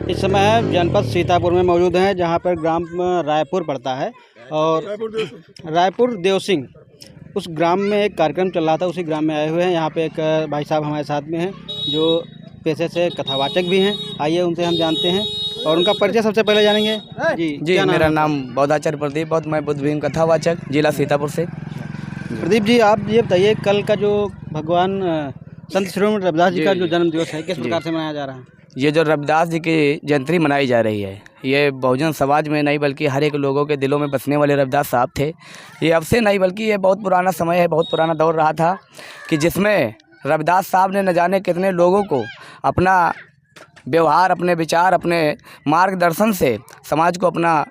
इस समय जनपद सीतापुर में मौजूद हैं, जहां पर ग्राम रायपुर पड़ता है और रायपुर देवसिंह उस ग्राम में एक कार्यक्रम चल रहा था। उसी ग्राम में आए हुए हैं। यहाँ पे एक भाई साहब हमारे साथ में हैं जो पेशे से कथावाचक भी हैं। आइए उनसे हम जानते हैं और उनका परिचय सबसे पहले जानेंगे। जी मेरा नाम बौद्धाचार्य प्रदीप और मैं बुद्ध भीम कथावाचक, जिला सीतापुर से। प्रदीप जी, आप ये बताइए, कल का जो भगवान संत शिरोमणि रविदास जी का जो जन्म दिवस है, किस प्रकार से मनाया जा रहा है? ये जो रविदास जी की जयंती मनाई जा रही है, ये बहुजन समाज में नहीं बल्कि हर एक लोगों के दिलों में बसने वाले रविदास साहब थे। ये अब से नहीं बल्कि ये बहुत पुराना समय है, बहुत पुराना दौर रहा था कि जिसमें रविदास साहब ने न जाने कितने लोगों को अपना व्यवहार, अपने विचार, अपने मार्गदर्शन से समाज को अपना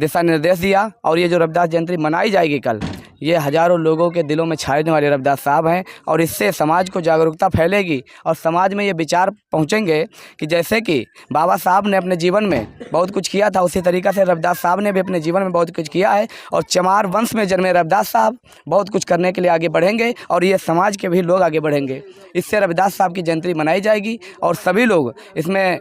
दिशा निर्देश दिया। और ये जो रविदास जयंती मनाई जाएगी कल, ये हज़ारों लोगों के दिलों में छाने वाले रविदास साहब हैं और इससे समाज को जागरूकता फैलेगी और समाज में ये विचार पहुंचेंगे कि जैसे कि बाबा साहब ने अपने जीवन में बहुत कुछ किया था, उसी तरीक़े से रविदास साहब ने भी अपने जीवन में बहुत कुछ किया है। और चमार वंश में जन्मे रविदास साहब बहुत कुछ करने के लिए आगे बढ़ेंगे और ये समाज के भी लोग आगे बढ़ेंगे। इससे रविदास साहब की जयंती मनाई जाएगी और सभी लोग इसमें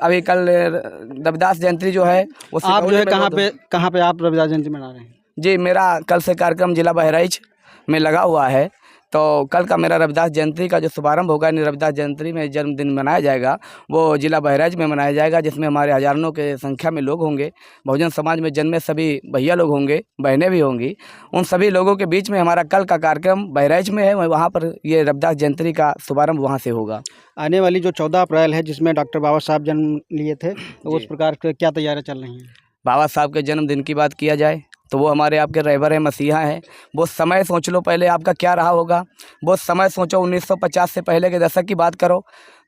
अभी कल रविदास जयंती जो है आप जो है कहाँ पे आप रविदास जयंती मना रहे हैं? जी, मेरा कल से कार्यक्रम जिला बहराइच में लगा हुआ है। तो कल का मेरा रविदास जयंती का जो शुभारंभ होगा, रविदास जयंती में जन्मदिन मनाया जाएगा, वो जिला बहराइच में मनाया जाएगा, जिसमें हमारे हजारों के संख्या में लोग होंगे। बहुजन समाज में जन्मे सभी भैया लोग होंगे, बहनें भी होंगी। उन सभी लोगों के बीच में हमारा कल का कार्यक्रम बहराइच में है, वहाँ पर ये रविदास जयंती का शुभारंभ वहाँ से होगा। आने वाली जो 14 अप्रैल है, जिसमें डॉक्टर बाबा साहब जन्म लिए थे, तो उस प्रकार की क्या तैयारियाँ चल रही हैं? बाबा साहब के जन्मदिन की बात किया जाए तो वो हमारे आपके रहबर है, मसीहा हैं। वो समय सोच लो पहले आपका क्या रहा होगा। वो समय सोचो 1950 से पहले के दशक की बात करो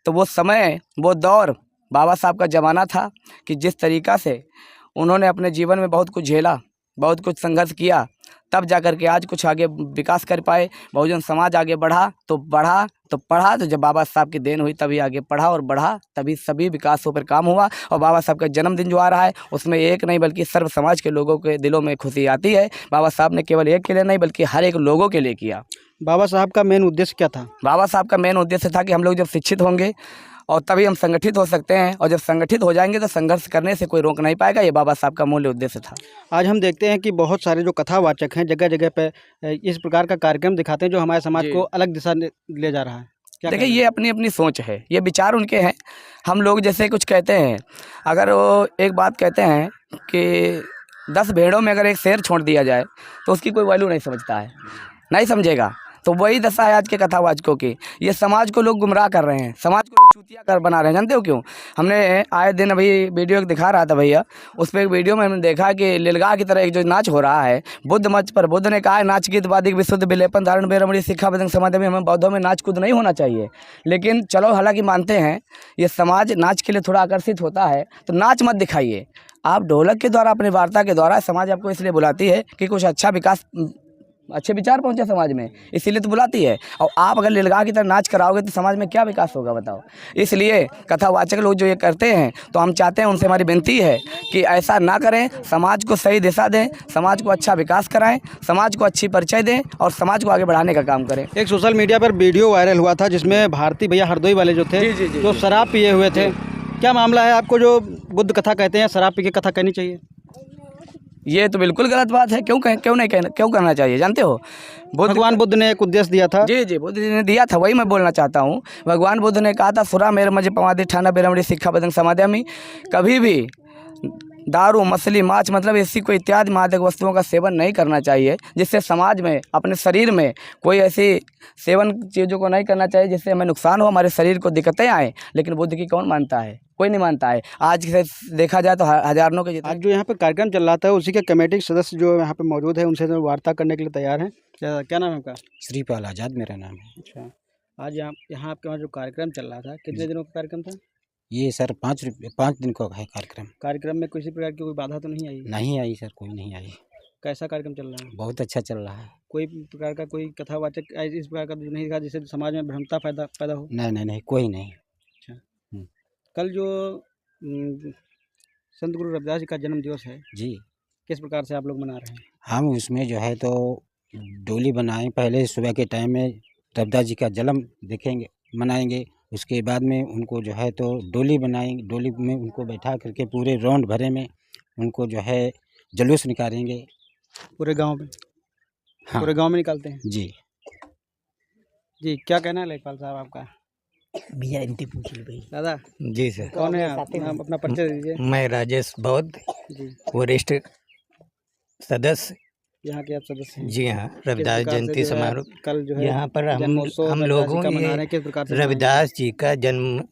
तो वो समय, वो दौर बाबा साहब का ज़माना था कि जिस तरीक़ा से उन्होंने अपने जीवन में बहुत कुछ झेला, बहुत कुछ संघर्ष किया, तब जा कर के आज कुछ आगे विकास कर पाए। बहुजन समाज आगे बढ़ा तो पढ़ा तो जब बाबा साहब की देन हुई तभी आगे पढ़ा और बढ़ा, तभी सभी विकासों पर काम हुआ। और बाबा साहब का जन्मदिन जो आ रहा है उसमें एक नहीं बल्कि सर्व समाज के लोगों के दिलों में खुशी आती है। बाबा साहब ने केवल एक के लिए नहीं बल्कि हर एक लोगों के लिए किया। बाबा साहब का मेन उद्देश्य क्या था? बाबा साहब का मेन उद्देश्य था कि हम लोग जब शिक्षित होंगे और तभी हम संगठित हो सकते हैं, और जब संगठित हो जाएंगे तो संघर्ष करने से कोई रोक नहीं पाएगा। ये बाबा साहब का मूल्य उद्देश्य था। आज हम देखते हैं कि बहुत सारे जो कथावाचक हैं जगह जगह पे इस प्रकार का कार्यक्रम दिखाते हैं जो हमारे समाज को अलग दिशा ले जा रहा है। देखिए, ये अपनी अपनी सोच है, ये विचार उनके हैं। हम लोग जैसे कुछ कहते हैं, अगर वो एक बात कहते हैं कि 10 भेड़ों में अगर एक शेर छोड़ दिया जाए तो उसकी कोई वैल्यू नहीं समझता है, नहीं समझेगा। तो वही दशा है आज के कथावाचकों की। ये समाज को लोग गुमराह कर रहे हैं, समाज को लोग चूतिया कर बना रहे हैं। जानते हो क्यों? हमने आए दिन अभी वीडियो दिखा रहा था भैया, उस पर एक वीडियो में हमने देखा कि लीलगाह की तरह एक जो नाच हो रहा है बुद्ध मंच पर। बुद्ध ने कहा है नाच गीत वादिक विशुद्ध विलेपन धारण बेरमणि शिक्षा बदंग समाधि में हमें बौद्धों में नाच कूद नहीं होना चाहिए। लेकिन चलो, हालांकि मानते हैं ये समाज नाच के लिए थोड़ा आकर्षित होता है, तो नाच मत दिखाइए। आप ढोलक के द्वारा, अपनी वार्ता के द्वारा समाज आपको इसलिए बुलाती है कि कुछ अच्छा विकास, अच्छे विचार पहुंचे समाज में, इसीलिए तो बुलाती है। और आप अगर लीलगाह की तरह नाच कराओगे तो समाज में क्या विकास होगा बताओ? इसलिए कथावाचक लोग जो ये करते हैं, तो हम चाहते हैं, उनसे हमारी विनती है कि ऐसा ना करें, समाज को सही दिशा दें, समाज को अच्छा विकास कराएं, समाज को अच्छी परिचय दें और समाज को आगे बढ़ाने का काम करें। एक सोशल मीडिया पर वीडियो वायरल हुआ था जिसमें भारती भैया हरदोई वाले जो थे, जो शराब पिए हुए थे। क्या मामला है? आपको जो बुद्ध कथा कहते हैं, शराब पी के कथा कहनी चाहिए? ये तो बिल्कुल गलत बात है। क्यों करना चाहिए? जानते हो, भगवान बुद्ध ने एक उद्देश्य दिया था। जी, बुद्ध जी ने दिया था, वही मैं बोलना चाहता हूँ। भगवान बुद्ध ने कहा था, सुरा मेरे मजे पवादी ठाना बेरमड़ी शिक्षा बदंग समाध्यामी। कभी भी दारू, मछली, मांस मतलब ऐसी कोई इत्यादि मादक वस्तुओं का सेवन नहीं करना चाहिए, जिससे समाज में, अपने शरीर में कोई ऐसी सेवन चीज़ों को नहीं करना चाहिए जिससे हमें नुकसान हो, हमारे शरीर को दिक्कतें आए। लेकिन बुद्ध की कौन मानता है? कोई नहीं मानता है। आज से देखा जाए तो हजारों के आज जो यहाँ पे कार्यक्रम चल रहा था, उसी के कमेटी सदस्य जो यहाँ पे मौजूद है, उनसे वार्ता करने के लिए तैयार हैं। क्या नाम है आपका? श्रीपाल आज़ाद मेरा नाम है। अच्छा, आज यहाँ आपके वहाँ जो कार्यक्रम चल रहा था, कितने दिनों का कार्यक्रम था? ये सर 5 दिन का है कार्यक्रम। कार्यक्रम में किसी प्रकार की कोई बाधा तो नहीं आई? नहीं आई सर, कोई नहीं आई। कैसा कार्यक्रम चल रहा है? बहुत अच्छा चल रहा है। कोई प्रकार का कोई कथावाचक इस प्रकार का नहीं था जिससे समाज में भ्रमता पैदा हो? नहीं, कोई नहीं। अच्छा, कल जो संत गुरु रविदास जी का जन्म दिवस है जी, किस प्रकार से आप लोग मना रहे हैं? हम उसमें जो है तो डोली बनाएं, पहले सुबह के टाइम में रविदास जी का जन्म देखेंगे, मनाएंगे। उसके बाद में उनको जो है तो डोली बनाएंगे, डोली में उनको बैठा करके पूरे राउंड भरे में उनको जो है जुलूस निकालेंगे। पूरे गांव में? हाँ पूरे गांव में निकालते हैं जी। जी। क्या कहना है लेखपाल साहब आपका? भैया इनती पूछ ली भाई। दादा जी सर, कौन है आप? नाम अपना परिचय दीजिए। मैं राजेश बौद्ध, जी। वरिष्ठ सदस्य। यहाँ के आप सदस्य हैं? जी हाँ, किस रविदास प्रकार से जयंती जो है समारोह कल जो है यहाँ पर जन्मोत्सव हम रविदास जी लोगों का मना रहे ये हैं, किस प्रकार से मनाएंगे? रविदास जी का जन्म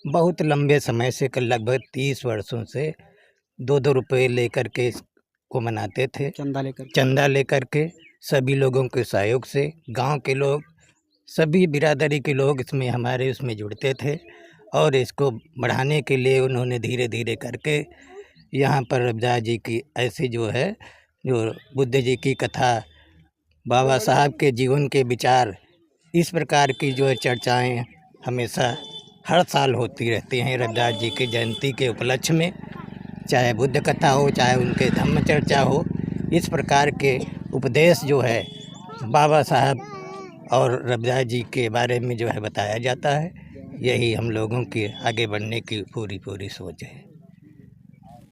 बहुत लंबे समय से, लगभग 30 वर्षों से 2-2 रुपये लेकर के इसको मनाते थे। चंदा लेकर के सभी लोगों के सहयोग से गांव के लोग, सभी बिरादरी के लोग इसमें हमारे उसमें जुड़ते थे और इसको बढ़ाने के लिए उन्होंने धीरे धीरे करके यहाँ पर रविदास जी की ऐसी जो है, जो बुद्ध जी की कथा, बाबा साहब के जीवन के विचार, इस प्रकार की जो है चर्चाएं हमेशा हर साल होती रहती हैं रविदास जी की जयंती के उपलक्ष्य में। चाहे बुद्ध कथा हो, चाहे उनके धम्म चर्चा हो, इस प्रकार के उपदेश जो है बाबा साहब और रविदास जी के बारे में जो है बताया जाता है। यही हम लोगों की आगे बढ़ने की पूरी सोच है।